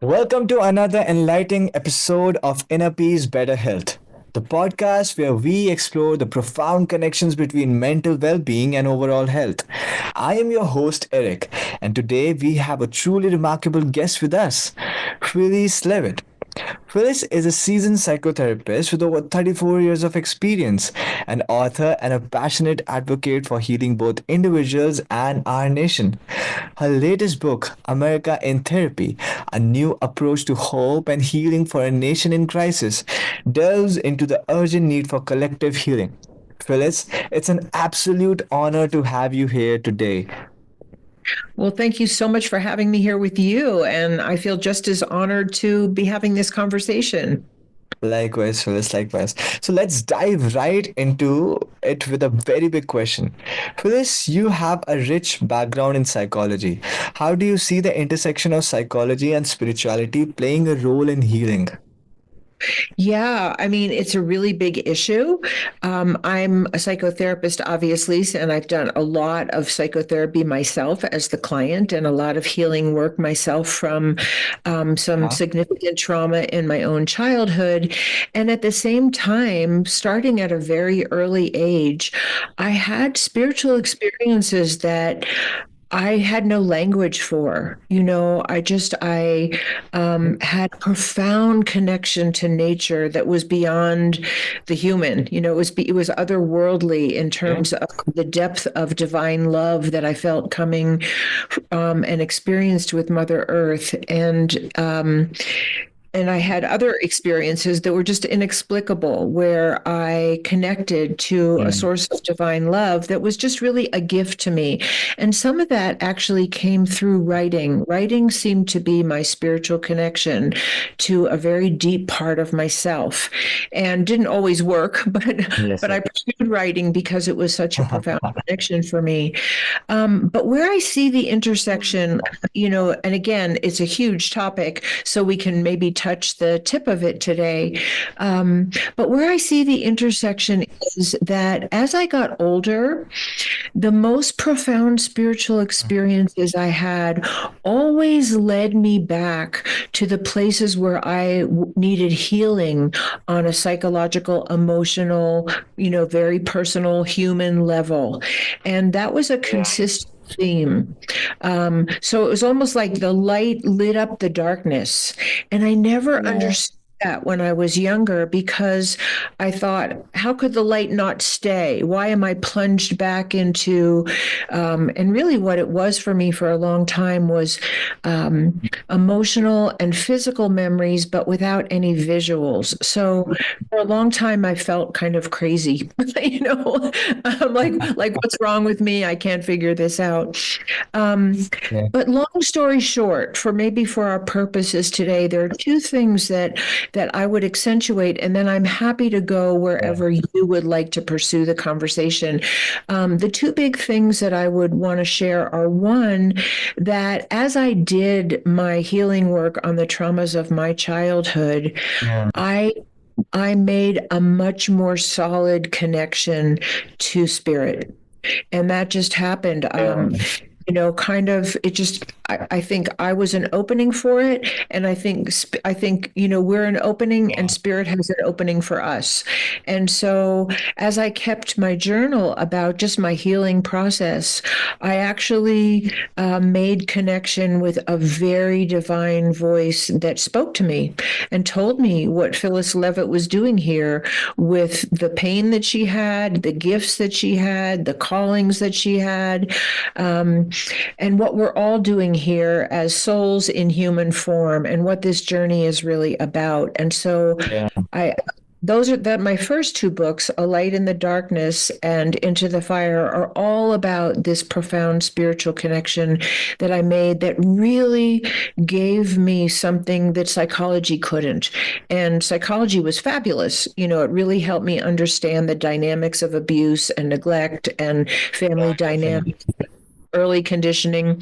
Welcome to another enlightening episode of Inner Peace, Better Health, the podcast where we explore the profound connections between mental well being and overall health. I am your host, Arick, and today we have a truly remarkable guest with us, Phyllis Leavitt. Phyllis is a seasoned psychotherapist with over 34 years of experience, an author, and a passionate advocate for healing both individuals and our nation. Her latest book, America in Therapy, a new approach to hope and healing for a nation in crisis, delves into the urgent need for collective healing. Phyllis, it's an absolute honor to have you here today. Well, thank you so much for having me here with you. And I feel just as honored to be having this conversation. Likewise, Phyllis, likewise. So let's dive right into it with a very big question. Phyllis, you have a rich background in psychology. How do you see the intersection of psychology and spirituality playing a role in healing? Yeah, I mean, it's a really big issue. I'm a psychotherapist, obviously, and I've done a lot of psychotherapy myself as the client and a lot of healing work myself from some Huh? significant trauma in my own childhood. And at the same time, starting at a very early age, I had spiritual experiences that I had no language for. I had profound connection to nature that was beyond the human. It was otherworldly in Okay. terms of the depth of divine love that I felt coming and experienced with Mother Earth. And I had other experiences that were just inexplicable, where I connected to a Mm. source of divine love that was just really a gift to me. And some of that actually came through writing. Writing seemed to be my spiritual connection to a very deep part of myself, and didn't always work, but Yes, but I yes. pursued writing because it was such a profound connection for me. But where I see the intersection, and again, it's a huge topic, so we can maybe touch the tip of it today. But where I see the intersection is that as I got older, the most profound spiritual experiences I had always led me back to the places where I needed healing on a psychological, emotional, very personal human level. And that was a consistent theme. So it was almost like the light lit up the darkness. And I never Yeah. understood that when I was younger, because I thought, how could the light not stay? Why am I plunged back into, and really what it was for me for a long time was emotional and physical memories, but without any visuals. So for a long time, I felt kind of crazy. I'm like, what's wrong with me? I can't figure this out. Um, Yeah. but long story short, for our purposes today, there are two things that I would accentuate, and then I'm happy to go Yeah. wherever you would like to pursue the conversation. The two big things that I would want to share are, one, that as I did my healing work on the traumas of my childhood, Yeah. I I made a much more solid connection to spirit. And that just happened. Yeah. Kind of, it just, I think I was an opening for it. And I think, we're an opening and spirit has an opening for us. And so as I kept my journal about just my healing process, I actually made connection with a very divine voice that spoke to me and told me what Phyllis Leavitt was doing here with the pain that she had, the gifts that she had, the callings that she had, and what we're all doing here as souls in human form, and what this journey is really about. And so Yeah. I those are that my first two books, A Light in the Darkness and Into the Fire, are all about this profound spiritual connection that I made that really gave me something that psychology couldn't. And psychology was fabulous. It really helped me understand the dynamics of abuse and neglect and family Yeah, definitely. dynamics. early conditioning,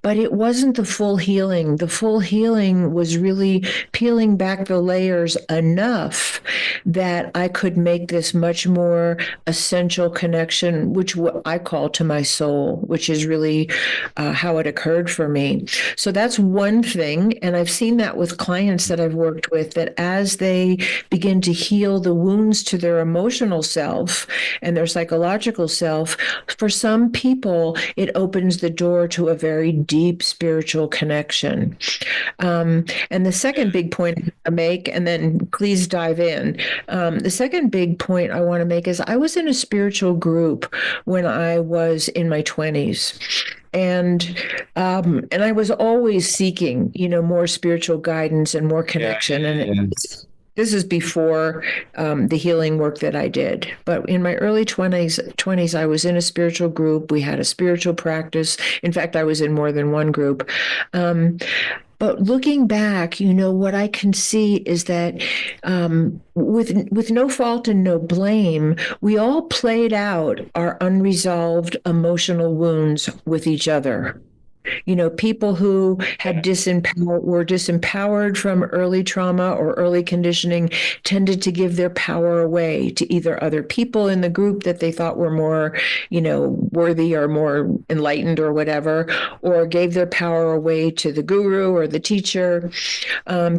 but it wasn't the full healing. The full healing was really peeling back the layers enough that I could make this much more essential connection, which I call to my soul, which is really how it occurred for me. So that's one thing. And I've seen that with clients that I've worked with, that as they begin to heal the wounds to their emotional self and their psychological self, for some people, it opens the door to a very deep spiritual connection. And the second big point I make, and then please dive in. The second big point I want to make is I was in a spiritual group when I was in my 20s. And I was always seeking, more spiritual guidance and more connection. And this is before the healing work that I did. But in my early 20s, I was in a spiritual group. We had a spiritual practice. In fact, I was in more than one group. But looking back, what I can see is that with no fault and no blame, we all played out our unresolved emotional wounds with each other. People who had were disempowered from early trauma or early conditioning tended to give their power away to either other people in the group that they thought were more, worthy or more enlightened or whatever, or gave their power away to the guru or the teacher.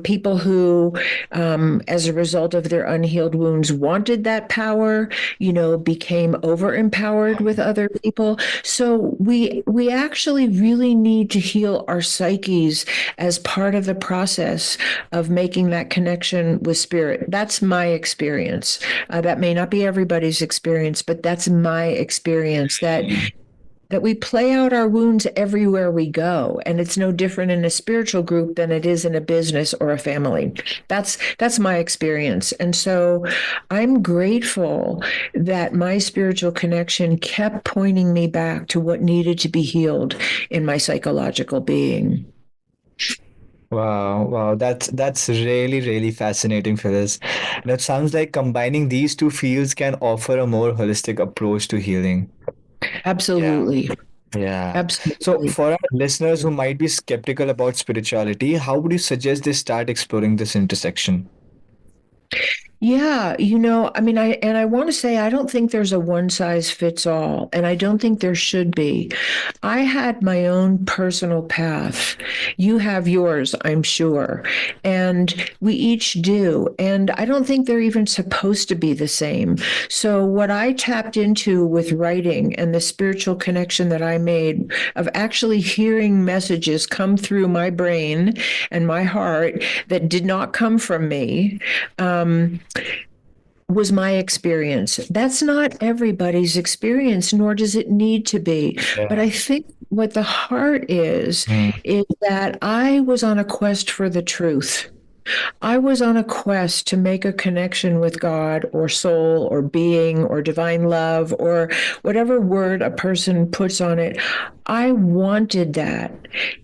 People who, as a result of their unhealed wounds, wanted that power, became over empowered with other people. So we actually really need to heal our psyches as part of the process of making that connection with spirit. That's my experience. That may not be everybody's experience, but that's my experience, that we play out our wounds everywhere we go. And it's no different in a spiritual group than it is in a business or a family. That's my experience. And so I'm grateful that my spiritual connection kept pointing me back to what needed to be healed in my psychological being. Wow, that's really, really fascinating, Phyllis. And it sounds like combining these two fields can offer a more holistic approach to healing. Absolutely. Yeah. So, Absolutely. for our listeners who might be skeptical about spirituality, how would you suggest they start exploring this intersection? Yeah, I want to say I don't think there's a one size fits all, and I don't think there should be. I had my own personal path. You have yours, I'm sure, and we each do. And I don't think they're even supposed to be the same. So, what I tapped into with writing and the spiritual connection that I made of actually hearing messages come through my brain and my heart that did not come from me. Was my experience. That's not everybody's experience, nor does it need to be. But Yeah. I think what the heart Mm. is that I was on a quest for the truth. I was on a quest to make a connection with God or soul or being or divine love or whatever word a person puts on it. I wanted that.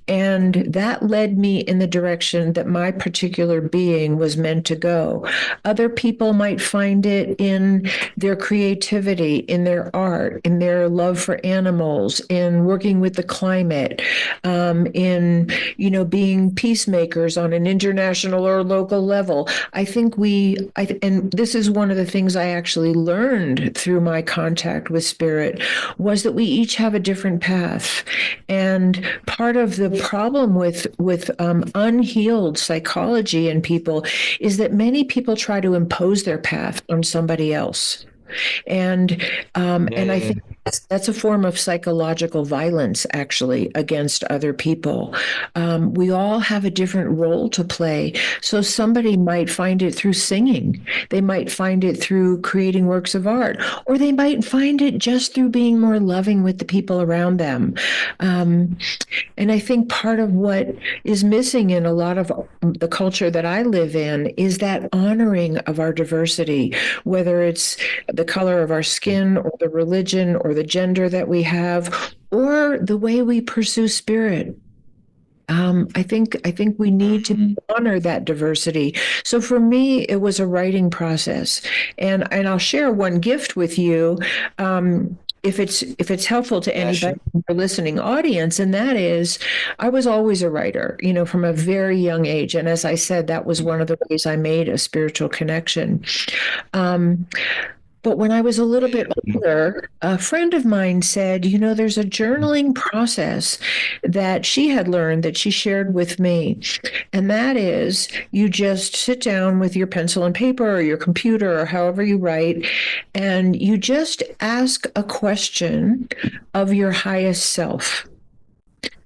And that led me in the direction that my particular being was meant to go. Other people might find it in their creativity, in their art, in their love for animals, in working with the climate, in being peacemakers on an international or local level. I think and this is one of the things I actually learned through my contact with spirit, was that we each have a different path. And part of the problem with unhealed psychology in people is that many people try to impose their path on somebody else. And I think that's a form of psychological violence, actually, against other people. We all have a different role to play. So somebody might find it through singing. They might find it through creating works of art, or they might find it just through being more loving with the people around them. And I think part of what is missing in a lot of the culture that I live in is that honoring of our diversity, whether it's the color of our skin or the religion or the gender that we have, or the way we pursue spirit. I think we need to honor that diversity. So for me, it was a writing process, and I'll share one gift with you. if it's helpful to Yeah, anybody sure. in the listening audience, and that is, I was always a writer, from a very young age. And as I said, that was one of the ways I made a spiritual connection. Um, but when I was a little bit older, a friend of mine said, there's a journaling process that she had learned that she shared with me. And that is, you just sit down with your pencil and paper or your computer or however you write, and you just ask a question of your highest self.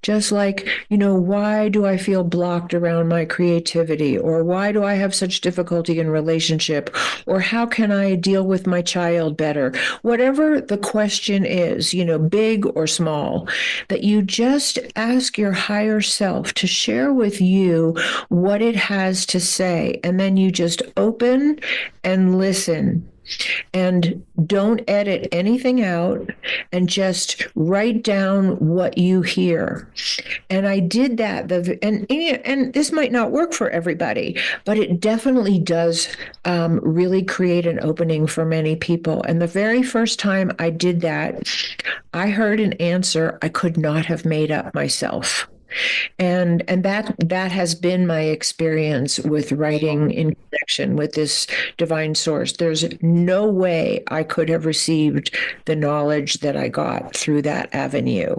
Just like, why do I feel blocked around my creativity? Or why do I have such difficulty in relationship? Or how can I deal with my child better? Whatever the question is, big or small, that you just ask your higher self to share with you what it has to say. And then you just open and listen. And don't edit anything out, and just write down what you hear. And I did that. And this might not work for everybody, but it definitely does really create an opening for many people. And the very first time I did that, I heard an answer I could not have made up myself. And that has been my experience with writing in connection with this divine source. There's no way I could have received the knowledge that I got through that avenue.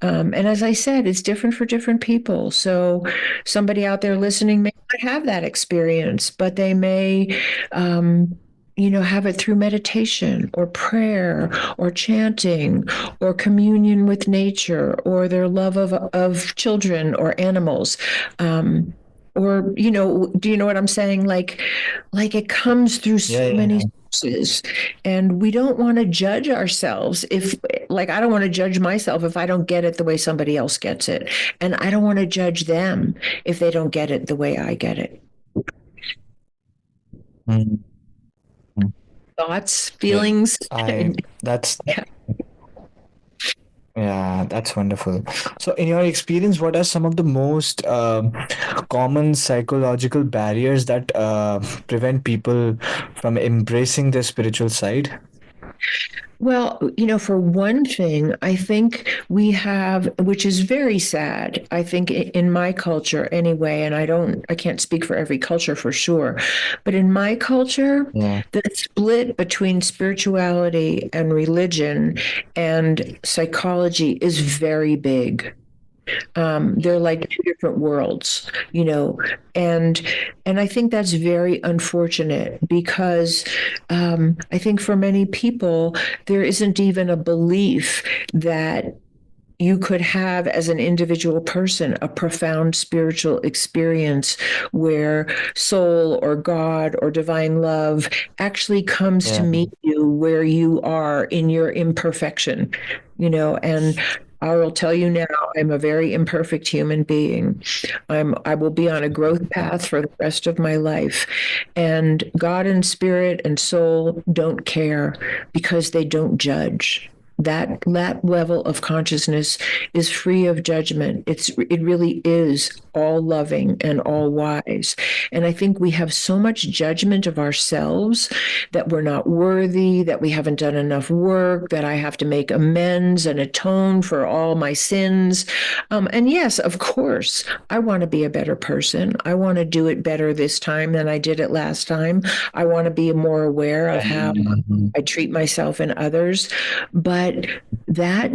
And as I said, it's different for different people. So somebody out there listening may not have that experience, but they may have it through meditation or prayer or chanting or communion with nature or their love of children or animals. Or, do you know what I'm saying? Like it comes through so Yeah, yeah, many yeah. sources, and we don't want to judge ourselves I don't want to judge myself if I don't get it the way somebody else gets it. And I don't want to judge them if they don't get it the way I get it. Mm, mm. Thoughts, Like feelings. I that's Yeah. yeah, that's wonderful. So, in your experience, what are some of the most common psychological barriers that prevent people from embracing their spiritual side? Well, for one thing, I think we have, which is very sad, I think in my culture anyway, and I can't speak for every culture for sure, but in my culture, Yeah. the split between spirituality and religion and psychology is very big. They're like two different worlds, and and I think that's very unfortunate because I think for many people there isn't even a belief that you could have as an individual person a profound spiritual experience where soul or God or divine love actually comes to Yeah. meet you where you are in your imperfection, and I will tell you now, I'm a very imperfect human being. I will be on a growth path for the rest of my life. And God and spirit and soul don't care because they don't judge. That level of consciousness is free of judgment. It really is all loving and all wise. And I think we have so much judgment of ourselves that we're not worthy, that we haven't done enough work, that I have to make amends and atone for all my sins. And yes, of course, I want to be a better person. I want to do it better this time than I did it last time. I want to be more aware of how Mhm. I treat myself and others. But that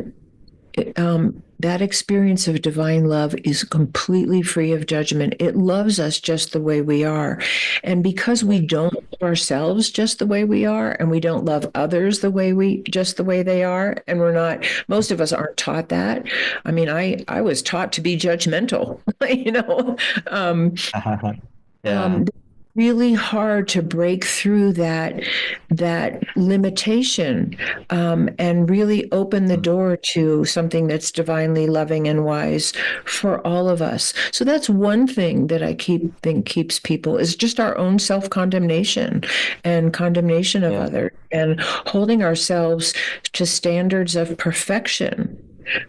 that experience of divine love is completely free of judgment. It loves us just the way we are. And because we don't love ourselves just the way we are, and we don't love others just the way they are, and most of us aren't taught that. I mean, I was taught to be judgmental, you know. Yeah. Really hard to break through that limitation, and really open the door to something that's divinely loving and wise for all of us. So that's one thing that I think keeps people is just our own self-condemnation and condemnation of Yeah. others, and holding ourselves to standards of perfection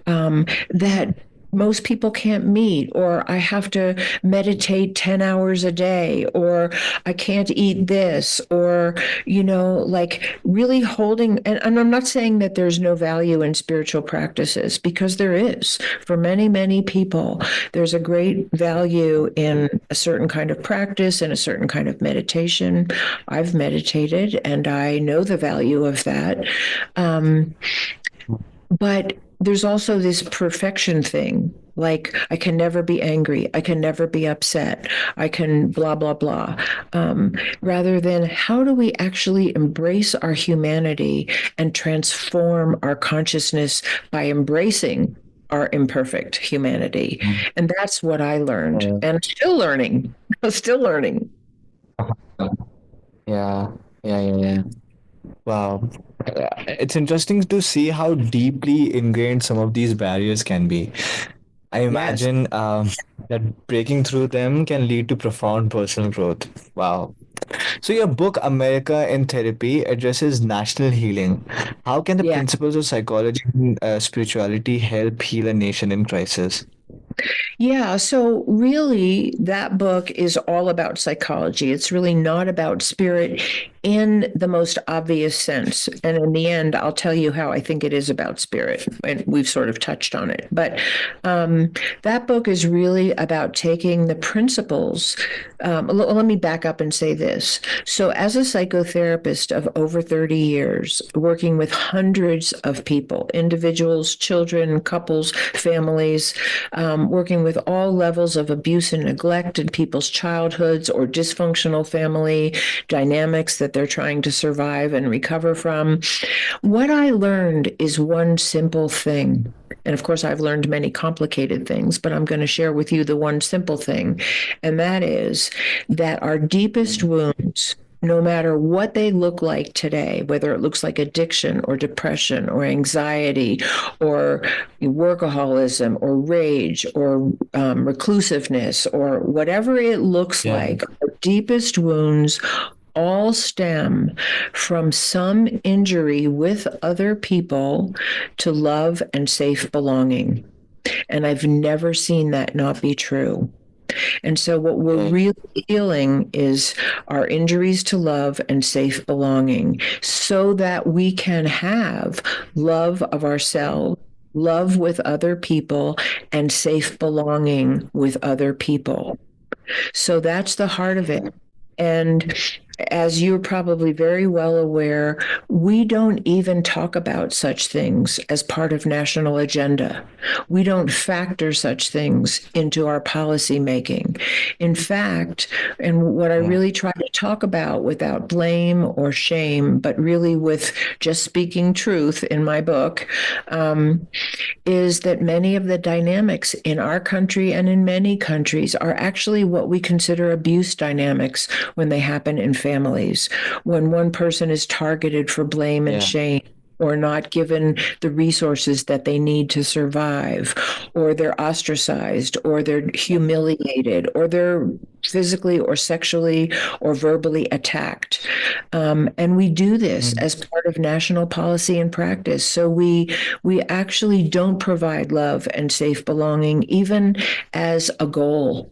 that most people can't meet, or I have to meditate 10 hours a day, or I can't eat this, or, like really holding, and I'm not saying that there's no value in spiritual practices, because there is. For many, many people, there's a great value in a certain kind of practice and a certain kind of meditation. I've meditated and I know the value of that. But there's also this perfection thing. Like, I can never be angry. I can never be upset. I can blah, blah, blah. Rather than how do we actually embrace our humanity and transform our consciousness by embracing our imperfect humanity? And that's what I learned. And I'm still learning. I'm still learning. Yeah, yeah. Wow. It's interesting to see how deeply ingrained some of these barriers can be. I Yes. imagine that breaking through them can lead to profound personal growth. Wow. So, your book, America in Therapy, addresses national healing. How can the Yeah. principles of psychology and spirituality help heal a nation in crisis? Yeah, so really, that book is all about psychology. It's really not about spirit in the most obvious sense. And in the end, I'll tell you how I think it is about spirit. And we've sort of touched on it. But that book is really about taking the principles. Let me back up and say this. So, as a psychotherapist of over 30 years, working with hundreds of people, individuals, children, couples, families, working with all levels of abuse and neglect in people's childhoods or dysfunctional family dynamics that they're trying to survive and recover from. What I learned is one simple thing. And of course, I've learned many complicated things, but I'm going to share with you the one simple thing. And that is that our deepest wounds, no matter what they look like today, whether it looks like addiction or depression or anxiety or workaholism or rage or reclusiveness or whatever it looks Yeah, like, our deepest wounds all stem from some injury with other people to love and safe belonging. And I've never seen that not be true. And so, what we're yeah, really healing is our injuries to love and safe belonging so that we can have love of ourselves, love with other people, and safe belonging with other people. So, that's the heart of it. And as you're probably very well aware, we don't even talk about such things as part of national agenda. We don't factor such things into our policy making. In fact, and what I yeah, really try to talk about without blame or shame, but really with just speaking truth in my book, is that many of the dynamics in our country and in many countries are actually what we consider abuse dynamics when they happen in families, when one person is targeted for blame and yeah, shame, or not given the resources that they need to survive, or they're ostracized, or they're humiliated, or they're physically or sexually or verbally attacked. And we do this mm, as part of national policy and practice. So we actually don't provide love and safe belonging, even as a goal.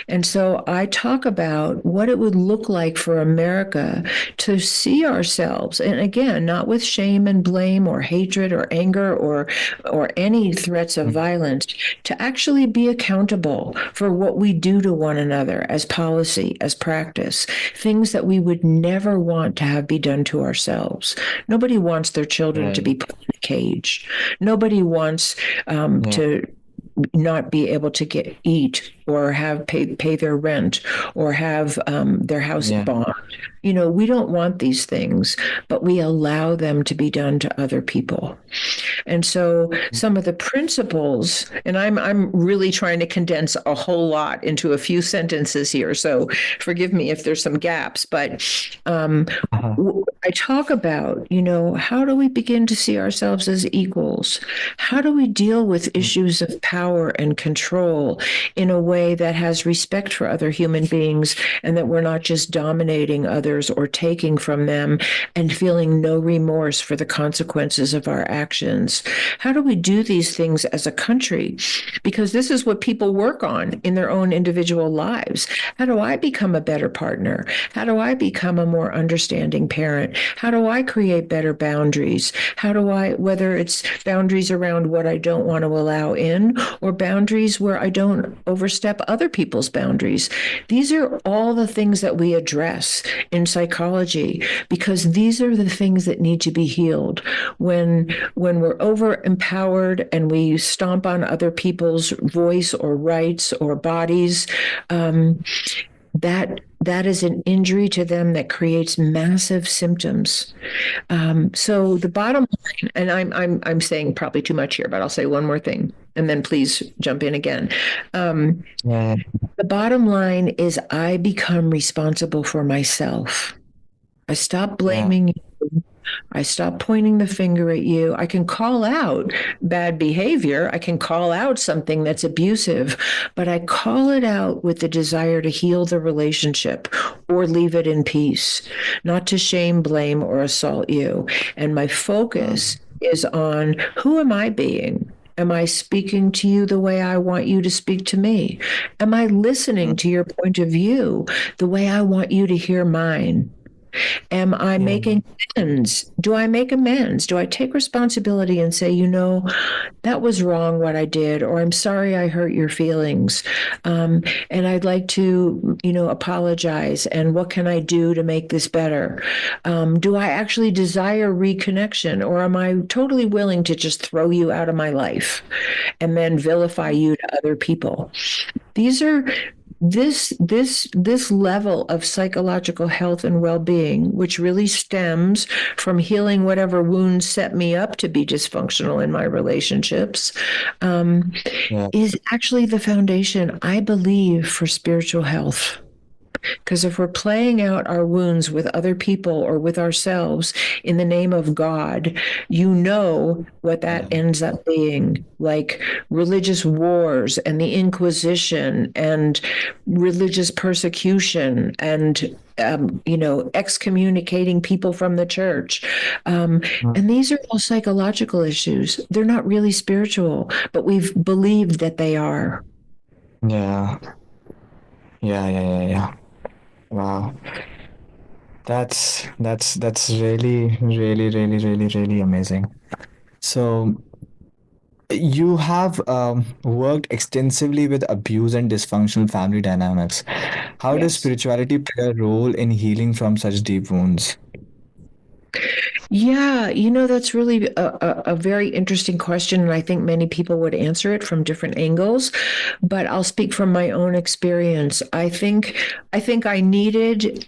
And so I talk about what it would look like for America to see ourselves, and again, not with shame and blame or hatred or anger or any threats of mm, violence, to actually be accountable for what we do to one another as policy, as practice, things that we would never want to have be done to ourselves. Nobody wants their children to right, be put in a cage. Nobody wants yeah, to not be able to eat or have pay their rent or have their house yeah, bought. We don't want these things, but we allow them to be done to other people. And so some of the principles, and I'm really trying to condense a whole lot into a few sentences here. So forgive me if there's some gaps, but uh-huh, I talk about, how do we begin to see ourselves as equals? How do we deal with issues of power and control in a way that has respect for other human beings and that we're not just dominating others or taking from them and feeling no remorse for the consequences of our actions? How do we do these things as a country? Because this is what people work on in their own individual lives. How do I become a better partner? How do I become a more understanding parent? How do I create better boundaries? How do I, whether it's boundaries around what I don't want to allow in or boundaries where I don't overstep other people's boundaries? These are all the things that we address in psychology because these are the things that need to be healed. When we're over empowered and we stomp on other people's voice or rights or bodies, that is an injury to them that creates massive symptoms. So the bottom line, and I'm saying probably too much here, but I'll say one more thing, and then please jump in again. Yeah. The bottom line is I become responsible for myself. I stop Yeah. blaming you. I stop pointing the finger at you. I can call out bad behavior. I can call out something that's abusive, but I call it out with the desire to heal the relationship or leave it in peace, not to shame, blame, or assault you. And my focus is on who am I being? Am I speaking to you the way I want you to speak to me? Am I listening to your point of view the way I want you to hear mine? Am I Yeah. making amends? Do I make amends? Do I take responsibility and say, that was wrong what I did, or I'm sorry I hurt your feelings, and I'd like to, apologize, and what can I do to make this better? Do I actually desire reconnection, or am I totally willing to just throw you out of my life and then vilify you to other people? These are this level of psychological health and well-being, which really stems from healing whatever wounds set me up to be dysfunctional in my relationships, Yeah. is actually the foundation, I believe, for spiritual health. Because if we're playing out our wounds with other people or with ourselves in the name of God, what that ends up being, like religious wars and the Inquisition and religious persecution and excommunicating people from the church. And these are all psychological issues. They're not really spiritual, but we've believed that they are. Yeah. Yeah. Wow. That's really, really, really, really, really amazing. So you have worked extensively with abuse and dysfunctional family dynamics. How does Yes. spirituality play a role in healing from such deep wounds? Yeah, that's really a very interesting question, and I think many people would answer it from different angles. But I'll speak from my own experience. I think I needed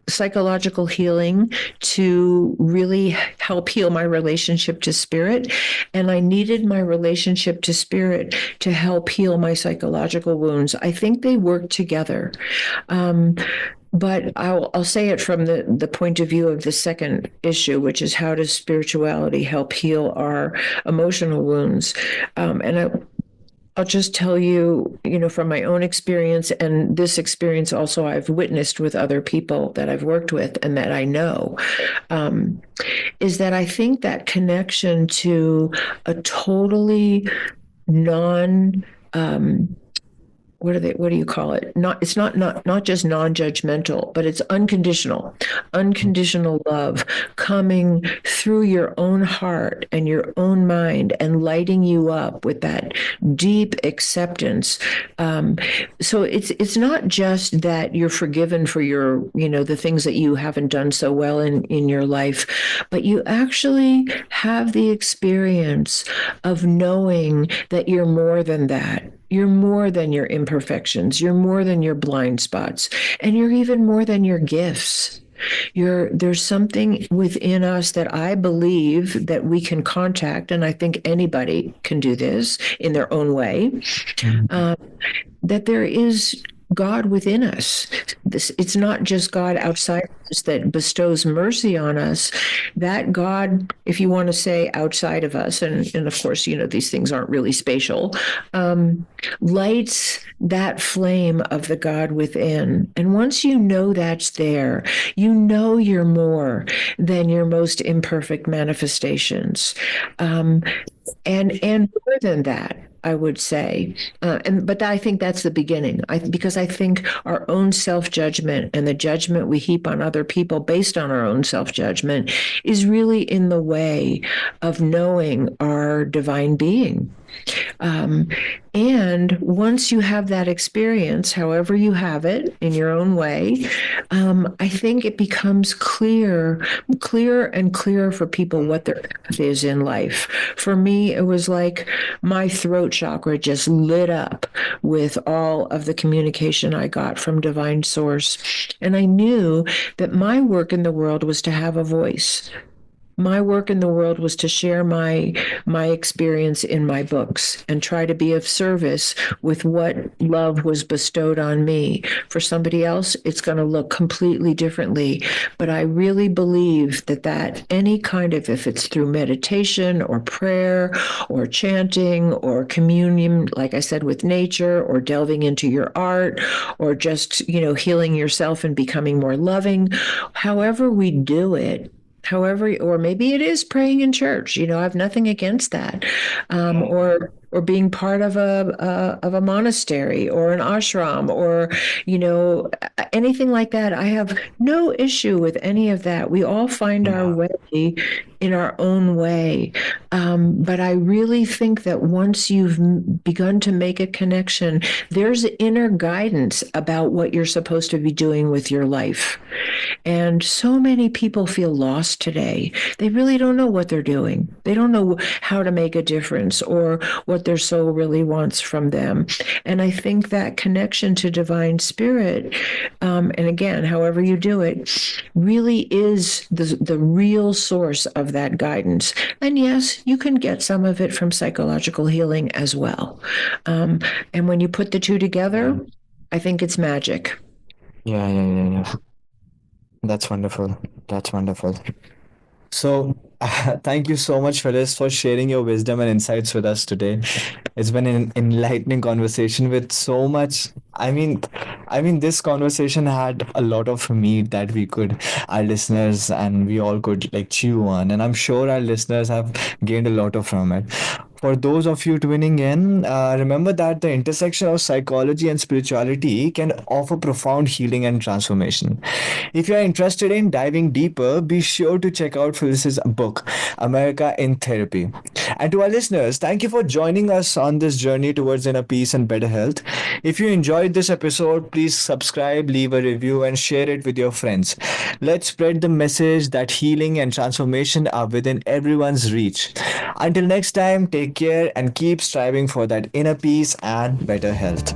psychological healing to really help heal my relationship to spirit, and I needed my relationship to spirit to help heal my psychological wounds. I think they work together. But I'll say it from the point of view of the second issue, which is how does spirituality help heal our emotional wounds? I'll just tell you, from my own experience, and this experience also I've witnessed with other people that I've worked with and that I know, is that I think that connection to a totally non what do you call it? It's not just non-judgmental, but it's unconditional love coming through your own heart and your own mind and lighting you up with that deep acceptance. So it's not just that you're forgiven for your, the things that you haven't done so well in your life, but you actually have the experience of knowing that you're more than that. You're more than your imperfections. You're more than your blind spots. And you're even more than your gifts. There's something within us that I believe that we can contact, and I think anybody can do this in their own way, Mhm. that there is God within us. it's not just God outside of us that bestows mercy on us. That God, if you want to say outside of us, and of course, these things aren't really spatial, lights that flame of the God within. And once you know that's there, you're more than your most imperfect manifestations. And more than that, I would say, but I think that's the beginning. Because I think our own self judgment and the judgment we heap on other people based on our own self judgment is really in the way of knowing our divine being. And once you have that experience, however you have it in your own way, I think it becomes clearer and clearer for people what their path is in life. For me, it was like my throat chakra just lit up with all of the communication I got from divine source. And I knew that my work in the world was to have a voice. My work in the world was to share my experience in my books and try to be of service with what love was bestowed on me. For somebody else, it's going to look completely differently. But I really believe that any kind of, if it's through meditation or prayer or chanting or communion, like I said, with nature, or delving into your art, or just, healing yourself and becoming more loving, however we do it, or maybe it is praying in church. I have nothing against that, or being part of a monastery or an ashram, or anything like that. I have no issue with any of that. We all find our way in our own way, but I really think that once you've begun to make a connection, there's inner guidance about what you're supposed to be doing with your life. And so many people feel lost today. They really don't know what they're doing. They don't know how to make a difference or what their soul really wants from them. And I think that connection to divine spirit, and again, however you do it, really is the real source of that guidance. And yes, you can get some of it from psychological healing as well. And when you put the two together, I think it's magic. Yeah. That's wonderful. That's wonderful. So, thank you so much, Phyllis, for sharing your wisdom and insights with us today. It's been an enlightening conversation with so much. This conversation had a lot of meat that our listeners and we all could like chew on, and I'm sure our listeners have gained a lot of from it. For those of you tuning in, remember that the intersection of psychology and spirituality can offer profound healing and transformation. If you're interested in diving deeper, be sure to check out Phyllis's book, America in Therapy. And to our listeners, thank you for joining us on this journey towards inner peace and better health. If you enjoyed this episode, please subscribe, leave a review, and share it with your friends. Let's spread the message that healing and transformation are within everyone's reach. Until next time, take care and keep striving for that inner peace and better health.